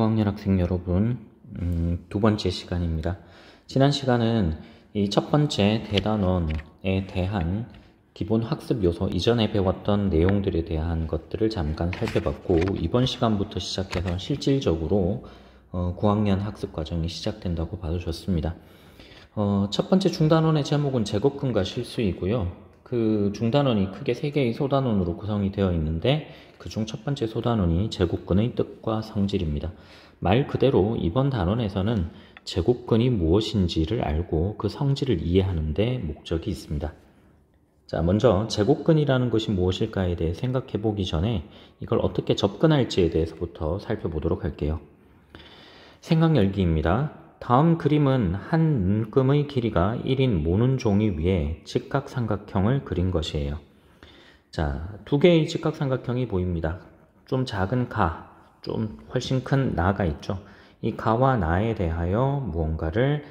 고학년 학생 여러분, 두 번째 시간입니다. 지난 시간은 이 첫 번째 대단원에 대한 기본 학습 요소, 이전에 배웠던 내용들에 대한 것들을 잠깐 살펴봤고, 이번 시간부터 시작해서 실질적으로 고학년 학습 과정이 시작된다고 봐도 좋습니다. 첫 번째 중단원의 제목은 제곱근과 실수이고요. 그 중단원이 크게 3개의 소단원으로 구성이 되어 있는데, 그중 첫 번째 소단원이 제곱근의 뜻과 성질입니다. 말 그대로 이번 단원에서는 제곱근이 무엇인지를 알고 그 성질을 이해하는 데 목적이 있습니다. 자, 먼저 제곱근이라는 것이 무엇일까에 대해 생각해 보기 전에 이걸 어떻게 접근할지에 대해서부터 살펴보도록 할게요. 생각 열기입니다. 다음 그림은 한 눈금의 길이가 1인 모는 종이 위에 직각삼각형을 그린 것이에요. 자, 두 개의 직각삼각형이 보입니다. 좀 작은 가, 좀 훨씬 큰 나가 있죠. 이 가와 나에 대하여 무언가를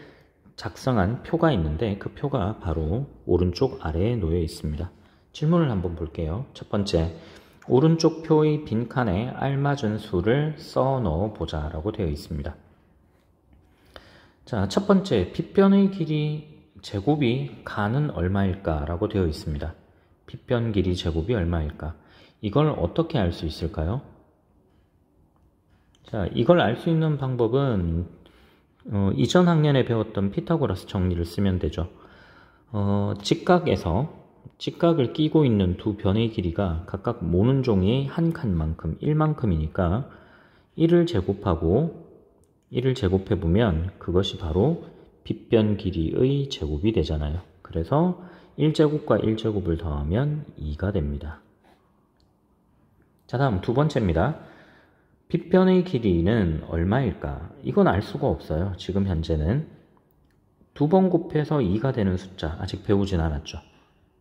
작성한 표가 있는데, 그 표가 바로 오른쪽 아래에 놓여 있습니다. 질문을 한번 볼게요. 첫 번째, 오른쪽 표의 빈칸에 알맞은 수를 써 넣어 보자 라고 되어 있습니다. 자, 첫 번째, 빗변의 길이 제곱이 가는 얼마일까 라고 되어 있습니다. 빗변 길이 제곱이 얼마일까? 이걸 어떻게 알 수 있을까요? 자, 이걸 알 수 있는 방법은 이전 학년에 배웠던 피타고라스 정리를 쓰면 되죠. 직각을 끼고 있는 두 변의 길이가 각각 모는 종이의 한 칸만큼 1만큼이니까 1을 제곱해보면 그것이 바로 빗변 길이의 제곱이 되잖아요. 그래서 1제곱과 1제곱을 더하면 2가 됩니다. 자, 다음 두 번째입니다. 빗변의 길이는 얼마일까? 이건 알 수가 없어요. 지금 현재는 두 번 곱해서 2가 되는 숫자 아직 배우진 않았죠.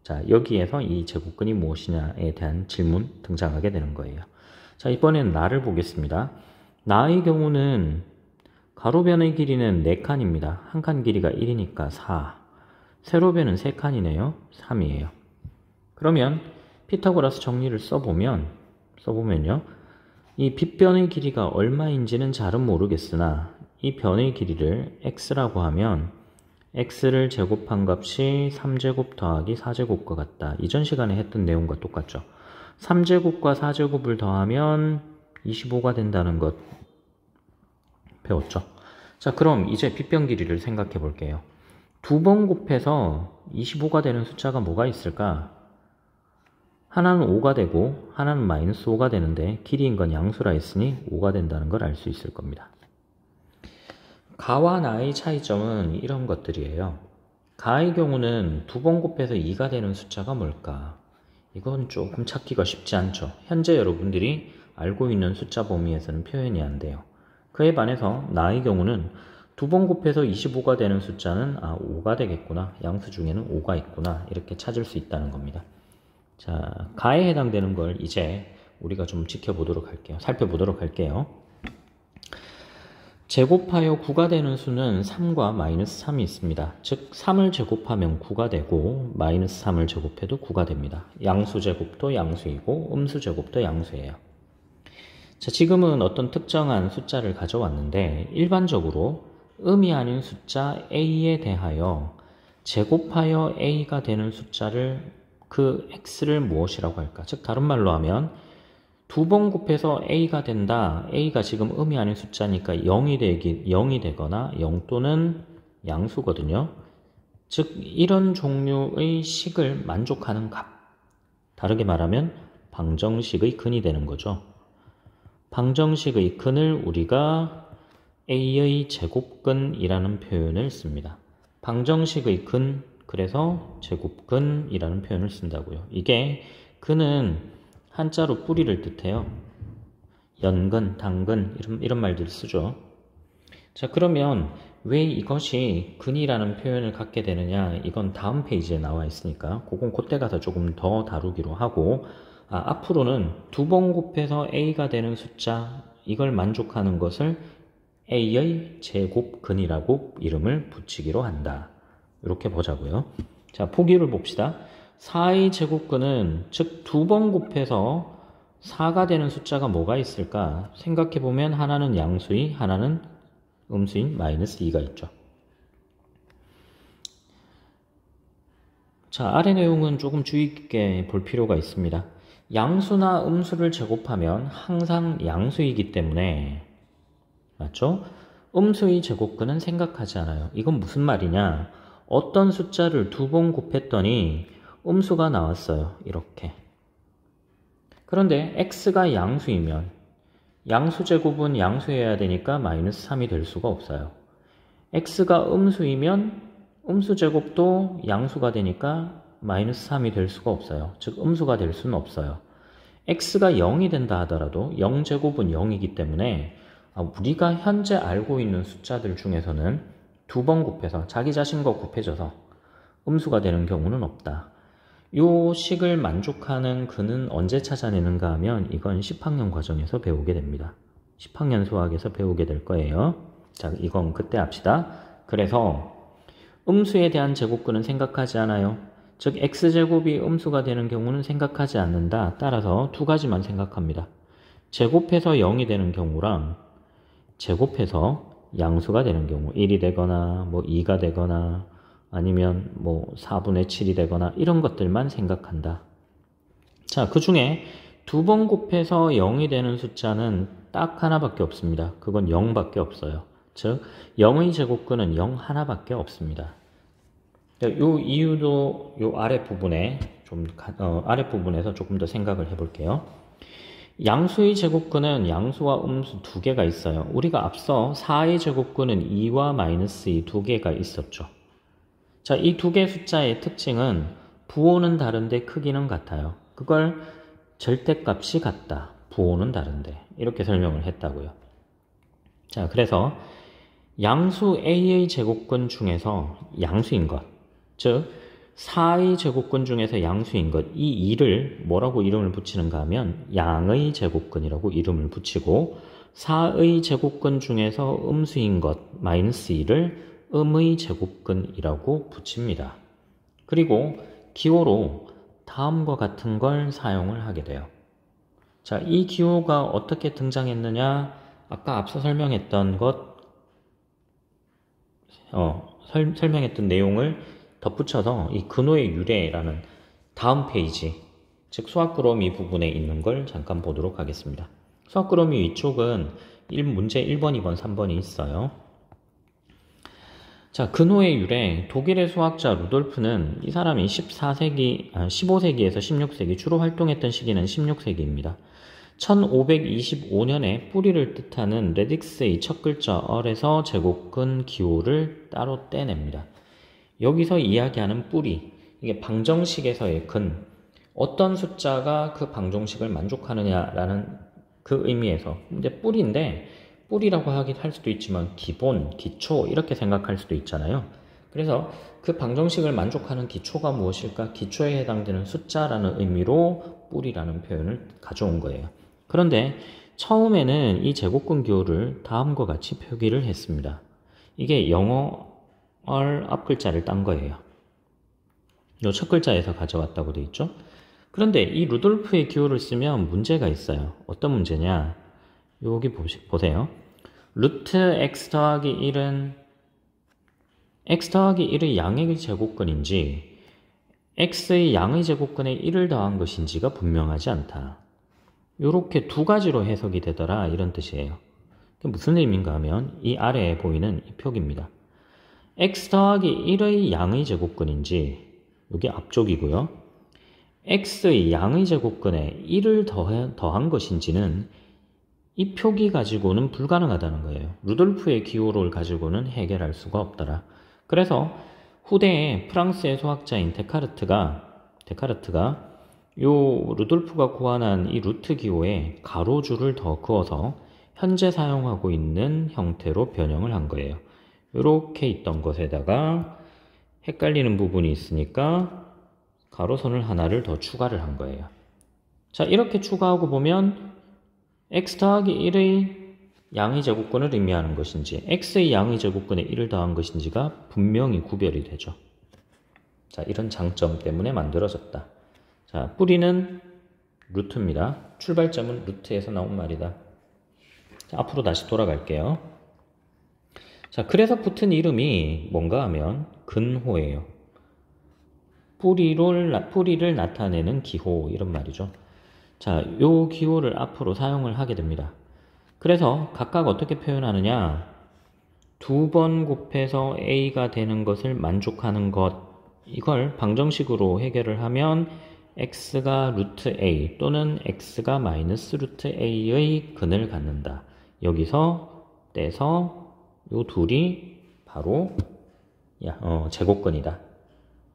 자, 여기에서 이 제곱근이 무엇이냐에 대한 질문 등장하게 되는 거예요. 자, 이번에는 나를 보겠습니다. 나의 경우는 가로변의 길이는 4칸입니다. 한 칸 길이가 1이니까 4. 세로변은 3칸이네요. 3이에요. 그러면 피타고라스 정리를 써보면요. 이 빗변의 길이가 얼마인지는 잘은 모르겠으나 이 변의 길이를 x라고 하면 x를 제곱한 값이 3제곱 더하기 4제곱과 같다. 이전 시간에 했던 내용과 똑같죠. 3제곱과 4제곱을 더하면 25가 된다는 것 배웠죠. 자, 그럼 이제 빗변 길이를 생각해 볼게요. 두 번 곱해서 25가 되는 숫자가 뭐가 있을까? 하나는 5가 되고 하나는 마이너스 5가 되는데 길이인 건 양수라 했으니 5가 된다는 걸 알 수 있을 겁니다. 가와 나의 차이점은 이런 것들이에요. 가의 경우는 두 번 곱해서 2가 되는 숫자가 뭘까? 이건 조금 찾기가 쉽지 않죠. 현재 여러분들이 알고 있는 숫자 범위에서는 표현이 안 돼요. 그에 반해서 나의 경우는 두 번 곱해서 25가 되는 숫자는 5가 되겠구나. 양수 중에는 5가 있구나. 이렇게 찾을 수 있다는 겁니다. 자, 가에 해당되는 걸 이제 우리가 좀 살펴보도록 할게요. 제곱하여 9가 되는 수는 3과 마이너스 3이 있습니다. 즉 3을 제곱하면 9가 되고 마이너스 3을 제곱해도 9가 됩니다. 양수 제곱도 양수이고 음수 제곱도 양수예요. 자, 지금은 어떤 특정한 숫자를 가져왔는데 일반적으로 음이 아닌 숫자 a에 대하여 제곱하여 a가 되는 숫자를 그 x를 무엇이라고 할까? 즉 다른 말로 하면 두 번 곱해서 a가 된다. a가 지금 음이 아닌 숫자니까 0이 되거나 0 또는 양수거든요. 즉 이런 종류의 식을 만족하는 값. 다르게 말하면 방정식의 근이 되는 거죠. 방정식의 근을 우리가 a의 제곱근이라는 표현을 씁니다. 방정식의 근, 그래서 제곱근이라는 표현을 쓴다고요. 이게 근은 한자로 뿌리를 뜻해요. 연근, 당근 이런 말들을 쓰죠. 자, 그러면 왜 이것이 근이라는 표현을 갖게 되느냐? 이건 다음 페이지에 나와 있으니까 그때 가서 조금 더 다루기로 하고, 앞으로는 두 번 곱해서 a가 되는 숫자, 이걸 만족하는 것을 a의 제곱근이라고 이름을 붙이기로 한다. 이렇게 보자고요. 자, 보기를 봅시다. 4의 제곱근은 즉 두 번 곱해서 4가 되는 숫자가 뭐가 있을까? 생각해보면 하나는 양수인, 하나는 음수인 마이너스 2가 있죠. 자, 아래 내용은 조금 주의 깊게 볼 필요가 있습니다. 양수나 음수를 제곱하면 항상 양수이기 때문에, 맞죠? 음수의 제곱근은 생각하지 않아요. 이건 무슨 말이냐? 어떤 숫자를 2번 곱했더니 음수가 나왔어요. 이렇게. 그런데 x가 양수이면 양수 제곱은 양수여야 되니까 마이너스 3이 될 수가 없어요. x가 음수이면 음수 제곱도 양수가 되니까 마이너스 3이 될 수가 없어요. 즉 음수가 될 수는 없어요. x가 0이 된다 하더라도 0제곱은 0이기 때문에 우리가 현재 알고 있는 숫자들 중에서는 2번 곱해서 자기 자신과 곱해져서 음수가 되는 경우는 없다. 요 식을 만족하는 근은 언제 찾아내는가 하면 이건 10학년 과정에서 배우게 됩니다. 10학년 수학에서 배우게 될 거예요. 자, 이건 그때 합시다. 그래서 음수에 대한 제곱근은 생각하지 않아요. 즉 x제곱이 음수가 되는 경우는 생각하지 않는다. 따라서 두 가지만 생각합니다. 제곱해서 0이 되는 경우랑 제곱해서 양수가 되는 경우 1이 되거나 뭐 2가 되거나 아니면 뭐 4분의 7이 되거나 이런 것들만 생각한다. 자, 그 중에 2번 곱해서 0이 되는 숫자는 딱 하나밖에 없습니다. 그건 0밖에 없어요. 즉 0의 제곱근은 0 하나밖에 없습니다. 요 이유도 요 아랫부분에 아랫부분에서 조금 더 생각을 해볼게요. 양수의 제곱근은 양수와 음수 두 개가 있어요. 우리가 앞서 4의 제곱근은 2와 마이너스 2 두 개가 있었죠. 자, 이 두 개 숫자의 특징은 부호는 다른데 크기는 같아요. 그걸 절대값이 같다. 부호는 다른데. 이렇게 설명을 했다고요. 자, 그래서 양수 A의 제곱근 중에서 양수인 것, 즉 4의 제곱근 중에서 양수인 것, 이 2를 뭐라고 이름을 붙이는가 하면 양의 제곱근이라고 이름을 붙이고 4의 제곱근 중에서 음수인 것, 마이너스 2를 음의 제곱근이라고 붙입니다. 그리고 기호로 다음과 같은 걸 사용을 하게 돼요. 자, 이 기호가 어떻게 등장했느냐? 아까 앞서 설명했던 설명했던 내용을 덧붙여서 이 근호의 유래라는 다음 페이지, 즉 수학그러미 부분에 있는 걸 잠깐 보도록 하겠습니다. 수학그러미 위쪽은 문제 1번, 2번, 3번이 있어요. 자, 근호의 유래, 독일의 수학자 루돌프는 이 사람이 15세기에서 16세기, 주로 활동했던 시기는 16세기입니다. 1525년에 뿌리를 뜻하는 레딕스의 첫 글자 얼에서 제곱근 기호를 따로 떼냅니다. 여기서 이야기하는 뿌리, 이게 방정식에서의 근, 어떤 숫자가 그 방정식을 만족하느냐라는 그 의미에서, 근데 뿌리인데 뿌리라고 할 수도 있지만 기본, 기초 이렇게 생각할 수도 있잖아요. 그래서 그 방정식을 만족하는 기초가 무엇일까? 기초에 해당되는 숫자라는 의미로 뿌리라는 표현을 가져온 거예요. 그런데 처음에는 이 제곱근 기호를 다음과 같이 표기를 했습니다. 이게 영어 앞글자를 딴 거예요. 요 첫 글자에서 가져왔다고 되어 있죠. 그런데 이 루돌프의 기호를 쓰면 문제가 있어요. 어떤 문제냐? 여기 보세요. 루트 x 더하기 1은 x 더하기 1의 양의 제곱근인지 x의 양의 제곱근에 1을 더한 것인지가 분명하지 않다. 이렇게 두 가지로 해석이 되더라, 이런 뜻이에요. 무슨 의미인가 하면 이 아래에 보이는 이 표기입니다. x 더하기 1의 양의 제곱근인지, 여기 앞쪽이고요. x의 양의 제곱근에 1을 더한 것인지는 이 표기 가지고는 불가능하다는 거예요. 루돌프의 기호를 가지고는 해결할 수가 없더라. 그래서 후대에 프랑스의 수학자인 데카르트가 요 루돌프가 고안한 이 루트 기호에 가로줄을 더 그어서 현재 사용하고 있는 형태로 변형을 한 거예요. 이렇게 있던 것에다가 헷갈리는 부분이 있으니까 가로선을 하나를 더 추가를 한 거예요. 자, 이렇게 추가하고 보면 x 더하기 1의 양의 제곱근을 의미하는 것인지 x의 양의 제곱근에 1을 더한 것인지가 분명히 구별이 되죠. 자, 이런 장점 때문에 만들어졌다. 자, 뿌리는 루트입니다. 출발점은 루트에서 나온 말이다. 자, 앞으로 다시 돌아갈게요. 자, 그래서 붙은 이름이 뭔가 하면 근호예요. 뿌리를 나타내는 기호, 이런 말이죠. 자, 요 기호를 앞으로 사용을 하게 됩니다. 그래서 각각 어떻게 표현하느냐? 두 번 곱해서 a가 되는 것을 만족하는 것, 이걸 방정식으로 해결을 하면 x가 루트 a 또는 x가 마이너스 루트 a의 근을 갖는다. 여기서 떼서 요 둘이 바로 제곱근이다.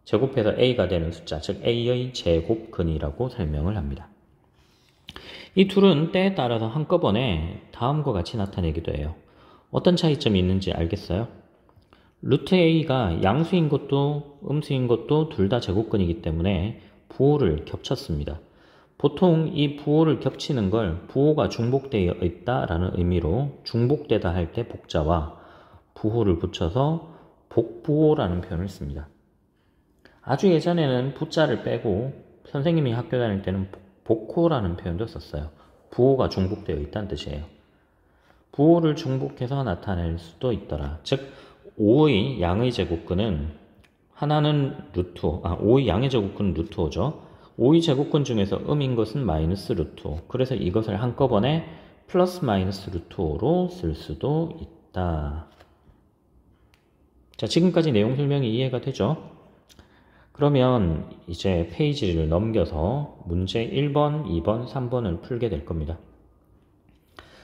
제곱해서 a가 되는 숫자, 즉 a의 제곱근이라고 설명을 합니다. 이 둘은 때에 따라서 한꺼번에 다음과 같이 나타내기도 해요. 어떤 차이점이 있는지 알겠어요? 루트 a가 양수인 것도 음수인 것도 둘 다 제곱근이기 때문에 부호를 겹쳤습니다. 보통 이 부호를 겹치는 걸 부호가 중복되어 있다라는 의미로 중복되다 할 때 복자와 부호를 붙여서 복부호라는 표현을 씁니다. 아주 예전에는 부자를 빼고 선생님이 학교 다닐 때는 복호라는 표현도 썼어요. 부호가 중복되어 있다는 뜻이에요. 부호를 중복해서 나타낼 수도 있더라. 즉 5의 양의 제곱근은 하나는 루트, 5의 양의 제곱근은 루트 5죠. 5의 제곱근 중에서 음인 것은 마이너스 루트 5. 그래서 이것을 한꺼번에 플러스 마이너스 루트 5로 쓸 수도 있다. 자, 지금까지 내용 설명이 이해가 되죠? 그러면 이제 페이지를 넘겨서 문제 1번, 2번, 3번을 풀게 될 겁니다.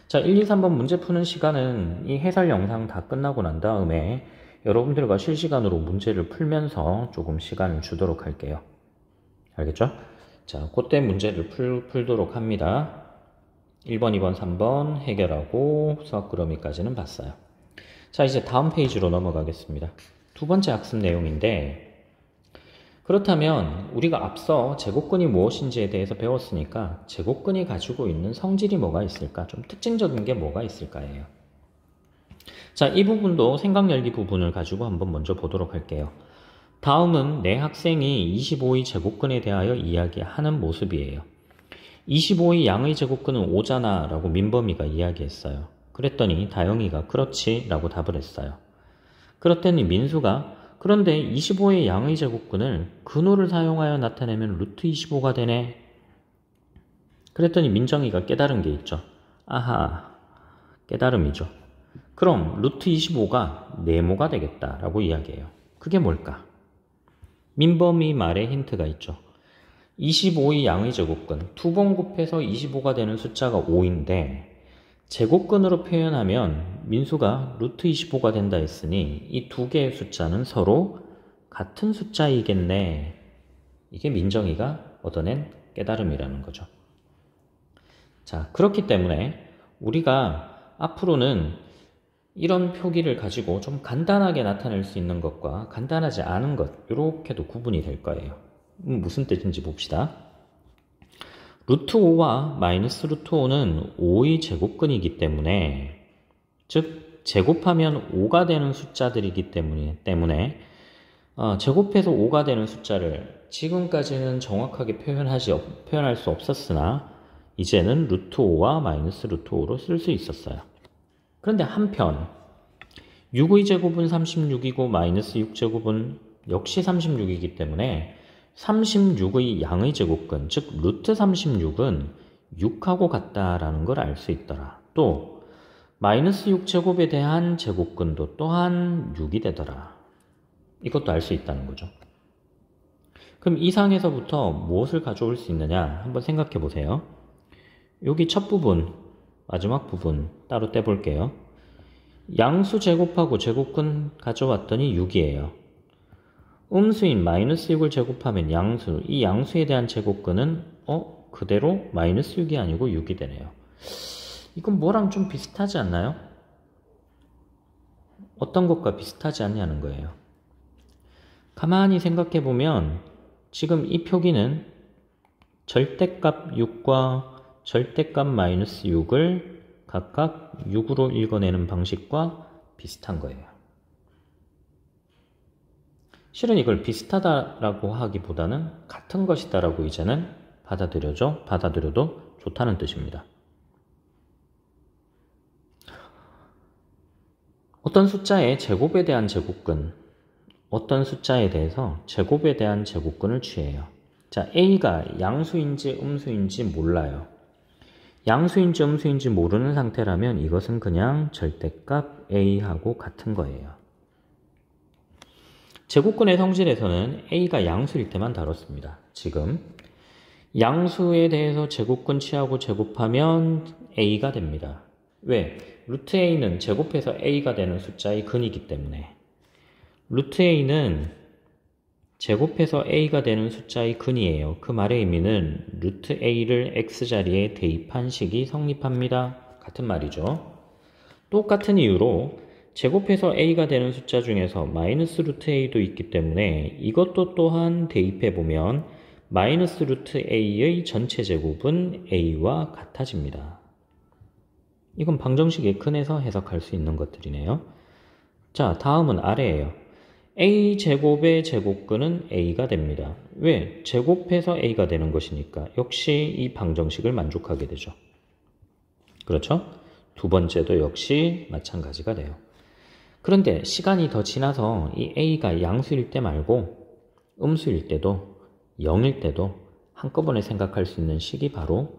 자, 1, 2, 3번 문제 푸는 시간은 이 해설 영상 다 끝나고 난 다음에 여러분들과 실시간으로 문제를 풀면서 조금 시간을 주도록 할게요. 알겠죠? 자, 그때 문제를 풀도록 합니다. 1번, 2번, 3번 해결하고 수학 그러미까지는 봤어요. 자, 이제 다음 페이지로 넘어가겠습니다. 두 번째 학습 내용인데, 그렇다면 우리가 앞서 제곱근이 무엇인지에 대해서 배웠으니까 제곱근이 가지고 있는 성질이 뭐가 있을까? 좀 특징적인 게 뭐가 있을까예요. 자, 이 부분도 생각 열기 부분을 가지고 한번 먼저 보도록 할게요. 다음은 내 학생이 25의 제곱근에 대하여 이야기하는 모습이에요. 25의 양의 제곱근은 5잖아 라고 민범이가 이야기했어요. 그랬더니 다영이가 그렇지 라고 답을 했어요. 그렇더니 민수가 그런데 25의 양의 제곱근을 근호를 사용하여 나타내면 루트 25가 되네. 그랬더니 민정이가 깨달은 게 있죠. 아하, 깨달음이죠. 그럼 루트 25가 네모가 되겠다라고 이야기해요. 그게 뭘까? 민범이 말에 힌트가 있죠. 25의 양의 제곱근, 두 번 곱해서 25가 되는 숫자가 5인데 제곱근으로 표현하면 민수가 루트 25가 된다 했으니 이 두 개의 숫자는 서로 같은 숫자이겠네. 이게 민정이가 얻어낸 깨달음이라는 거죠. 자, 그렇기 때문에 우리가 앞으로는 이런 표기를 가지고 좀 간단하게 나타낼 수 있는 것과 간단하지 않은 것, 이렇게도 구분이 될 거예요. 무슨 뜻인지 봅시다. 루트 5와 마이너스 루트 5는 5의 제곱근이기 때문에, 즉 제곱하면 5가 되는 숫자들이기 때문에 제곱해서 5가 되는 숫자를 지금까지는 정확하게 표현할 수 없었으나 이제는 루트 5와 마이너스 루트 5로 쓸 수 있었어요. 그런데 한편 6의 제곱은 36이고 마이너스 6제곱은 역시 36이기 때문에 36의 양의 제곱근, 즉 루트 36은 6하고 같다라는 걸 알 수 있더라. 또 마이너스 6제곱에 대한 제곱근도 또한 6이 되더라. 이것도 알 수 있다는 거죠. 그럼 이 상에서부터 무엇을 가져올 수 있느냐 한번 생각해 보세요. 여기 첫 부분, 마지막 부분 따로 떼볼게요. 양수 제곱하고 제곱근 가져왔더니 6이에요. 음수인 마이너스 6을 제곱하면 양수, 이 양수에 대한 제곱근은 그대로 마이너스 6이 아니고 6이 되네요. 이건 뭐랑 좀 비슷하지 않나요? 어떤 것과 비슷하지 않냐는 거예요. 가만히 생각해 보면 지금 이 표기는 절대값 6과 절대값 마이너스 6을 각각 6으로 읽어내는 방식과 비슷한 거예요. 실은 이걸 비슷하다라고 하기보다는 같은 것이다라고 이제는 받아들여줘? 받아들여도 좋다는 뜻입니다. 어떤 숫자의 제곱에 대한 제곱근, 어떤 숫자에 대해서 제곱에 대한 제곱근을 취해요. 자, A가 양수인지 음수인지 몰라요. 양수인지 음수인지 모르는 상태라면 이것은 그냥 절대값 A하고 같은 거예요. 제곱근의 성질에서는 A가 양수일 때만 다뤘습니다. 지금 양수에 대해서 제곱근 취하고 제곱하면 A가 됩니다. 왜? 루트 A는 제곱해서 A가 되는 숫자의 근이기 때문에. 루트 A는 제곱해서 A가 되는 숫자의 근이에요. 그 말의 의미는 루트 A를 X자리에 대입한 식이 성립합니다. 같은 말이죠. 똑같은 이유로 제곱해서 A가 되는 숫자 중에서 마이너스 루트 A도 있기 때문에 이것도 또한 대입해보면 마이너스 루트 A의 전체 제곱은 A와 같아집니다. 이건 방정식의 근에서 해석할 수 있는 것들이네요. 자, 다음은 아래예요. A제곱의 제곱근은 A가 됩니다. 왜? 제곱해서 A가 되는 것이니까 역시 이 방정식을 만족하게 되죠. 그렇죠? 두 번째도 역시 마찬가지가 돼요. 그런데 시간이 더 지나서 이 A가 양수일 때 말고 음수일 때도 0일 때도 한꺼번에 생각할 수 있는 식이 바로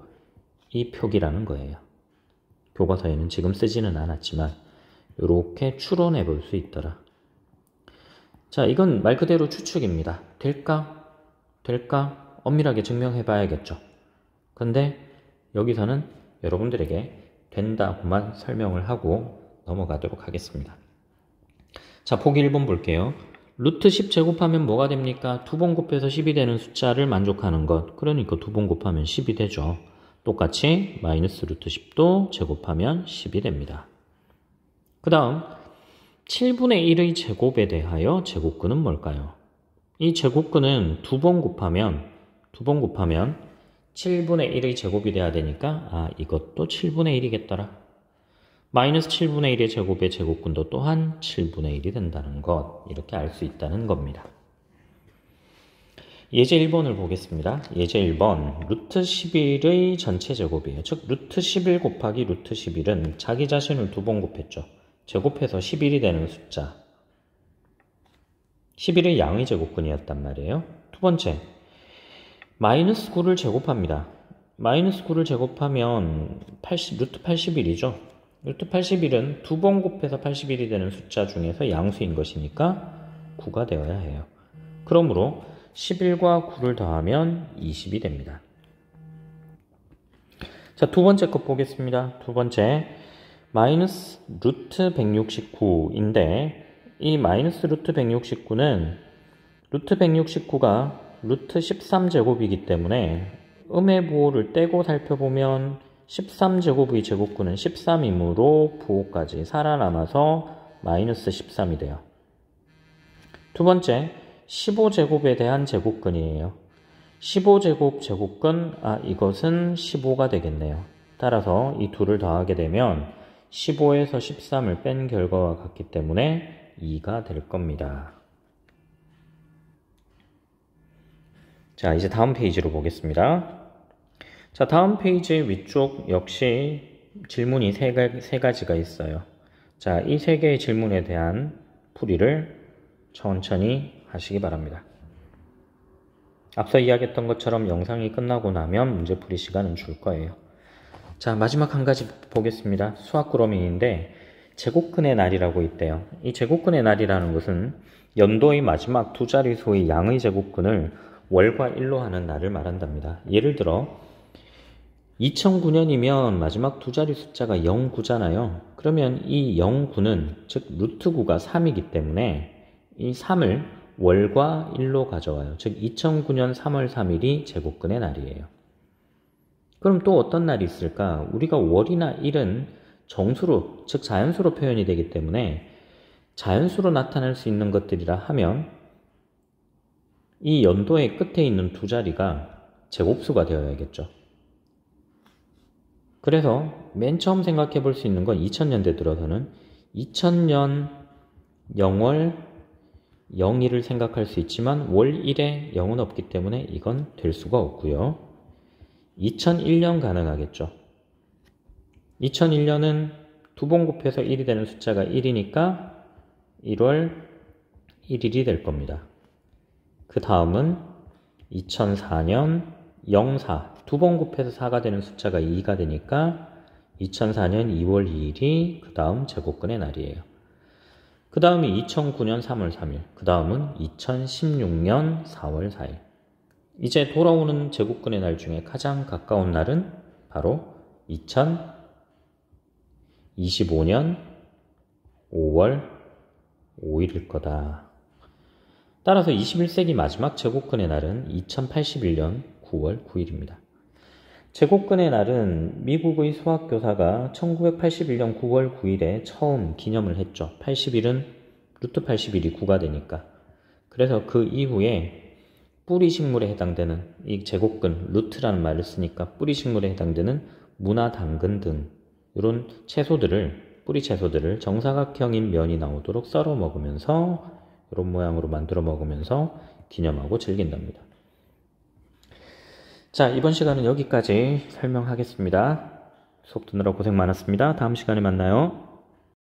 이 표기라는 거예요. 교과서에는 지금 쓰지는 않았지만 이렇게 추론해 볼 수 있더라. 자, 이건 말 그대로 추측입니다. 될까? 될까? 엄밀하게 증명해 봐야겠죠. 근데 여기서는 여러분들에게 된다고만 설명을 하고 넘어가도록 하겠습니다. 자, 보기 1번 볼게요. 루트 10 제곱하면 뭐가 됩니까? 두 번 곱해서 10이 되는 숫자를 만족하는 것. 그러니까 두 번 곱하면 10이 되죠. 똑같이 마이너스 루트 10도 제곱하면 10이 됩니다. 그 다음 7분의 1의 제곱에 대하여 제곱근은 뭘까요? 이 제곱근은 두 번 곱하면 7분의 1의 제곱이 돼야 되니까 이것도 7분의 1이겠더라. 마이너스 7분의 1의 제곱의 제곱근도 또한 7분의 1이 된다는 것, 이렇게 알 수 있다는 겁니다. 예제 1번을 보겠습니다. 예제 1번 루트 11의 전체 제곱이에요. 즉 루트 11 곱하기 루트 11은 자기 자신을 두 번 곱했죠. 제곱해서 11이 되는 숫자. 11의 양의 제곱근이었단 말이에요. 두 번째, 마이너스 9를 제곱합니다. 마이너스 9를 제곱하면 루트 81이죠. 루트 81은 두 번 곱해서 81이 되는 숫자 중에서 양수인 것이니까 9가 되어야 해요. 그러므로 11과 9를 더하면 20이 됩니다. 자, 두 번째 것 보겠습니다. 두 번째, 마이너스 루트 169인데 이 마이너스 루트 169는 루트 169가 루트 13제곱이기 때문에 음의 부호를 떼고 살펴보면 13제곱의 제곱근은 13이므로 부호까지 살아남아서 마이너스 13이 돼요. 두 번째, 15제곱에 대한 제곱근이에요. 15제곱 제곱근, 이것은 15가 되겠네요. 따라서 이 둘을 더하게 되면 15에서 13을 뺀 결과와 같기 때문에 2가 될 겁니다. 자, 이제 다음 페이지로 보겠습니다. 자, 다음 페이지 위쪽 역시 질문이 세 가지가 있어요. 자, 이 세 개의 질문에 대한 풀이를 천천히 하시기 바랍니다. 앞서 이야기했던 것처럼 영상이 끝나고 나면 문제풀이 시간은 줄 거예요. 자, 마지막 한 가지 보겠습니다. 수학구러미인데 제곱근의 날이라고 있대요. 이 제곱근의 날이라는 것은 연도의 마지막 두 자릿수의 양의 제곱근을 월과 일로 하는 날을 말한답니다. 예를 들어 2009년이면 마지막 두 자리 숫자가 09잖아요. 그러면 이 09는 즉 루트 9가 3이기 때문에 이 3을 월과 일로 가져와요. 즉 2009년 3월 3일이 제곱근의 날이에요. 그럼 또 어떤 날이 있을까? 우리가 월이나 일은 정수로, 즉 자연수로 표현이 되기 때문에 자연수로 나타날 수 있는 것들이라 하면 이 연도의 끝에 있는 두 자리가 제곱수가 되어야겠죠. 그래서 맨 처음 생각해 볼 수 있는 건 2000년대 들어서는 2000년 0월 02를 생각할 수 있지만 월 1에 0은 없기 때문에 이건 될 수가 없고요. 2001년 가능하겠죠. 2001년은 두 번 곱해서 1이 되는 숫자가 1이니까 1월 1일이 될 겁니다. 그 다음은 2004년 04, 두 번 곱해서 4가 되는 숫자가 2가 되니까 2004년 2월 2일이 그 다음 제곱근의 날이에요. 그 다음이 2009년 3월 3일, 그 다음은 2016년 4월 4일. 이제 돌아오는 제곱근의 날 중에 가장 가까운 날은 바로 2025년 5월 5일일 거다. 따라서 21세기 마지막 제곱근의 날은 2081년 9월 9일입니다. 제곱근의 날은 미국의 수학교사가 1981년 9월 9일에 처음 기념을 했죠. 80일은 루트 81이 9가 되니까. 그래서 그 이후에 뿌리식물에 해당되는 이 제곱근, 루트라는 말을 쓰니까 뿌리식물에 해당되는 무나 당근 등 이런 채소들을, 뿌리 채소들을 정사각형인 면이 나오도록 썰어 먹으면서 이런 모양으로 만들어 먹으면서 기념하고 즐긴답니다. 자, 이번 시간은 여기까지 설명하겠습니다. 수업 듣느라 고생 많았습니다. 다음 시간에 만나요.